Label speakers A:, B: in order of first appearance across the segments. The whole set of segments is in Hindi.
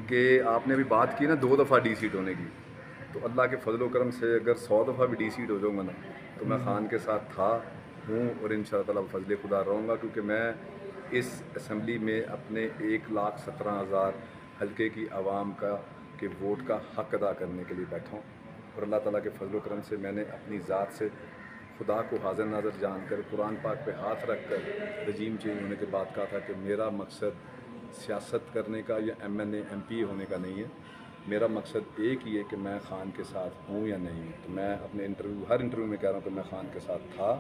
A: कि आपने अभी बात की ना 2 दफ़ा डी सीट होने की, तो अल्लाह के फजल करम से अगर 100 दफ़ा भी डी सीट हो जाऊँगा ना, तो मैं ख़ान के साथ था, हूँ और इंशाअल्लाह ताला फजल खुदा रहूँगा, क्योंकि मैं इस असम्बली में अपने 1,17,000 हल्के की आवाम का के वोट का हक़ अदा करने के लिए बैठा हूँ। और अल्लाह ताला के फजल करम से मैंने अपनी ज़ात से खुदा को हाज़िर नाज़र जानकर कुरान पाक पे हाथ रख कर रजीम चेंज होने के बाद कहा था कि मेरा मकसद सियासत करने का या MNA MP होने का नहीं है, मेरा मकसद एक ही है कि मैं ख़ान के साथ हूँ या नहीं हूँ। तो मैं अपने हर इंटरव्यू में कह रहा हूँ कि मैं ख़ान के साथ था,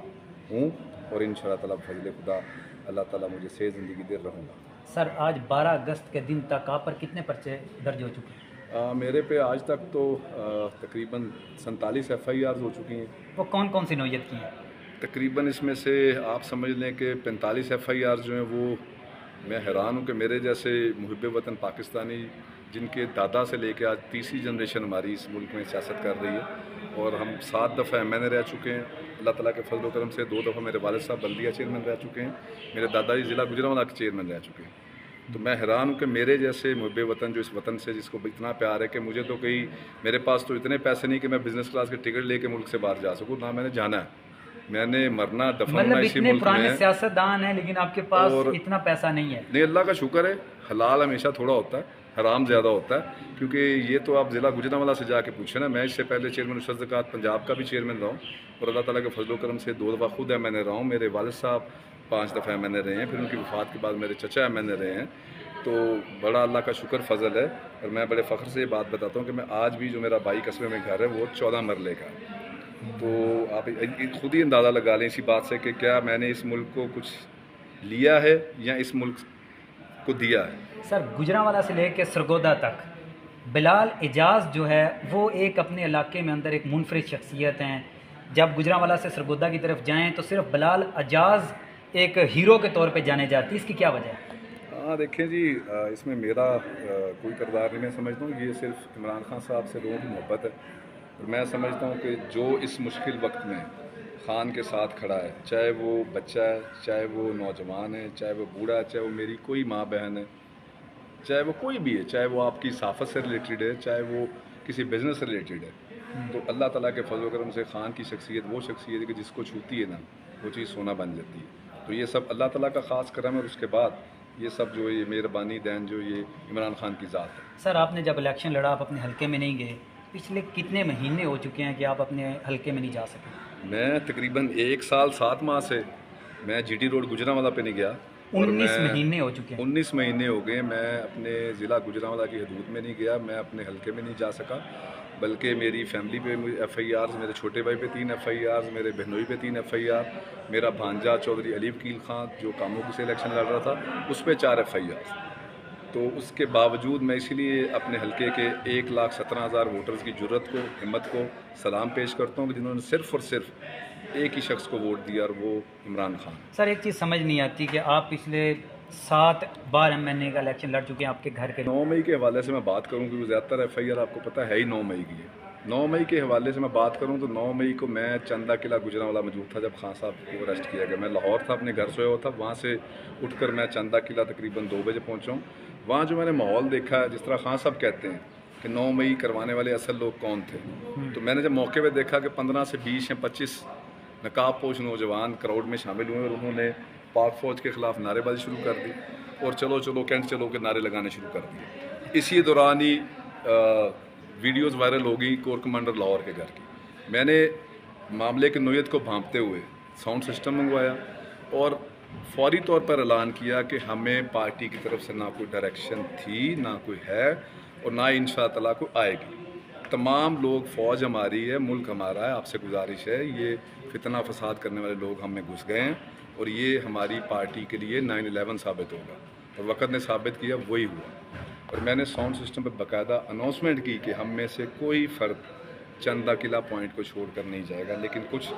A: हूँ और इंशाअल्लाह ताला फजल खुदा अल्लाह ताला मुझे से ज़िंदगी दे रहूँगा।
B: सर, आज 12 अगस्त के दिन तक आप पर कितने पर्चे दर्ज हो चुके हैं?
A: मेरे पे आज तक तो तकरीबन 47 FIRs हो चुकी हैं।
B: वो कौन कौन सी नौयत की हैं?
A: तकरीबन इसमें से आप समझ लें कि 45 FIR जो हैं वो मैं हैरान हूँ कि मेरे जैसे मुहिब वतन पाकिस्तानी जिनके दादा से लेके आज तीसरी जनरेशन हमारी इस मुल्क में सियासत कर रही है और हम 7 दफ़ा MNA रह चुके हैं। अल्लाह ताला के फजल करम से 2 दफ़ा मेरे वालिद साहब बल्दिया चेयरमैन रह चुके हैं, मेरे दादाजी ज़िला गुजरांवाला के चेयरमैन रह चुके हैं। तो मैं हैरान हूँ कि मेरे जैसे मुहिब वतन जो इस वतन से जिसको इतना प्यार है कि मुझे तो कहीं मेरे पास तो इतने पैसे नहीं कि मैं बिज़नेस क्लास के टिकट लेके मुल्क से बाहर जा सकूँ, ना मैंने जाना है, मैंने मरना दफन होना इसी
B: इतने
A: मुल्क
B: पुराने
A: में।
B: सियासतदान हैं लेकिन आपके पास
A: और
B: इतना पैसा नहीं है।
A: नहीं, अल्लाह का शुक्र है, हलाल हमेशा थोड़ा होता है, हराम ज़्यादा होता है, क्योंकि ये तो आप ज़िला गुजरांवाला से जाके पूछे ना। मैं इससे पहले चेयरमैन नुसरत ज़कात पंजाब का भी चेयरमैन रहा हूँ और अल्लाह ताला के फजल करम से 2 दफ़ा खुद MNA रहा हूँ। मेरे वालिद साहब 5 दफ़ा MNA रहे हैं, फिर उनकी वफ़ात के बाद मेरे चचा MNA रहे हैं। तो बड़ा अल्लाह का शुक्र फ़ज़ल है और मैं बड़े फ़ख्र से ये बात बताता हूँ कि मैं आज भी जो मेरा बाई कस्बे में घर है वो 14 मरले का है। तो आप खुद ही अंदाज़ा लगा लें इसी बात से कि क्या मैंने इस मुल्क को कुछ लिया है या इस मुल्क को दिया है।
B: सर, गुजरांवाला से लेकर सरगोदा तक बिलाल एजाज जो है वो एक अपने इलाके में अंदर एक मुनफरिद शख्सियत हैं। जब गुजरांवाला से सरगोदा की तरफ जाएं तो सिर्फ बिलाल एजाज एक हीरो के तौर पे जाने जाती है, इसकी क्या वजह है?
A: हाँ देखें जी, इसमें मेरा कोई किरदार नहीं मैं समझता हूँ, ये सिर्फ इमरान खान साहब से लोगों की मोहब्बत है। और मैं समझता हूँ कि जो इस मुश्किल वक्त में ख़ान के साथ खड़ा है, चाहे वो बच्चा है, चाहे वो नौजवान है, चाहे वो बूढ़ा है, चाहे वो मेरी कोई माँ बहन है, चाहे वो कोई भी है, चाहे वो आपकी सहाफ़त से रिलेटेड है, चाहे वो किसी बिज़नेस से रिलेटेड है, तो अल्लाह ताला के फजल करम से ख़ान की शख्सियत वो शख्सियत है कि जिसको छूती है ना वो चीज़ सोना बन जाती है। तो ये सब अल्लाह ताला का ख़ास करम है और उसके बाद ये सब जो ये मेहरबानी दैन जो ये इमरान खान की ज़ात है।
B: सर, आपने जब इलेक्शन लड़ा आप अपने हल्के में नहीं गए, पिछले कितने महीने हो चुके हैं कि आप अपने हल्के में नहीं जा सके?
A: मैं तकरीबन 1 साल 7 माह से मैं GT रोड गुजरांवाला पे नहीं गया।
B: 19 महीने हो चुके हैं।
A: 19 महीने हो गए मैं अपने ज़िला गुजरांवाला की हदूद में नहीं गया, मैं अपने हल्के में नहीं जा सका, बल्कि मेरी फैमिली पे FIRs, मेरे छोटे भाई पे 3 FIRs, मेरे बहनोई पे 3 FIR, मेरा भांजा चौधरी अली वकील खान जो कामों से इलेक्शन लड़ रहा था उस पर 4 FIRs। तो उसके बावजूद मैं इसीलिए अपने हल्के के 1,17,000 वोटर्स की जुर्रत को, हिम्मत को सलाम पेश करता हूँ कि जिन्होंने सिर्फ़ और सिर्फ एक ही शख्स को वोट दिया और वो इमरान खान।
B: सर, एक चीज़ समझ नहीं आती कि आप पिछले 7 बार MNA का इलेक्शन लड़ चुके हैं आपके घर के।
A: 9 मई के हवाले से मैं बात करूँ क्योंकि ज़्यादातर FIR आपको पता है ही 9 मई की है। 9 मई के हवाले से मैं बात करूँ तो 9 मई को मैं चंदा किला गुजरांवाला मौजूद था जब खान साहब को अरेस्ट किया गया। मैं लाहौर था, अपने घर सोया हुआ था, वहाँ से उठकर मैं चंदा किला तकरीबन 2 बजे पहुँचा हूँ। वहाँ जो मैंने माहौल देखा, जिस तरह खान साहब कहते हैं कि 9 मई करवाने वाले असल लोग कौन थे, तो मैंने जब मौके पर देखा कि 15 से 20 या 25 नकाब पोश नौजवान क्राउड में शामिल हुए और उन्होंने पाक फ़ौज के ख़िलाफ़ नारेबाजी शुरू कर दी और चलो चलो कैंट चलो के नारे लगाने शुरू कर दिए। इसी दौरान ही वीडियोस वायरल हो गई कोर कमांडर लाहौर के घर की। मैंने मामले की नोयत को भांपते हुए साउंड सिस्टम मंगवाया और फौरी तौर पर ऐलान किया कि हमें पार्टी की तरफ से ना कोई डायरेक्शन थी, ना कोई है और ना इंशाअल्लाह को आएगी। तमाम लोग, फ़ौज हमारी है, मुल्क हमारा है, आपसे गुजारिश है, ये फितना फसाद करने वाले लोग हम में घुस गए हैं और ये हमारी पार्टी के लिए 9/11 साबित होगा और वक़्त ने साबित किया वही हुआ। और मैंने साउंड सिस्टम पर बाकायदा अनाउंसमेंट की कि हम में से कोई फ़र्द चंदा किला पॉइंट को छोड़कर नहीं जाएगा। लेकिन कुछ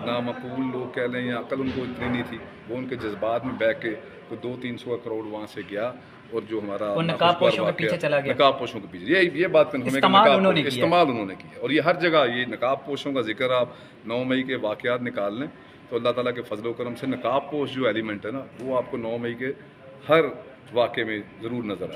A: नामकूल लोग कह लें या अकल उनको इतनी नहीं थी, वो उनके जज्बात में बह के कोई 200-300 का क्राउड वहाँ से गया और जो हमारा
B: नकाब पोशों के पीछे चला गया।
A: नकाब पोशों के पीछे ये बात कन्फर्म है कि इस्तेमाल उन्होंने किया। और ये हर जगह ये नकाब पोशों का जिक्र आप 9 मई के वाक़यात निकाल लें तो अल्लाह ताला के फजल करम से नकाब पोश जो एलिमेंट है ना वो आपको 9 मई के हर वाक़े में ज़रूर नज़र आए।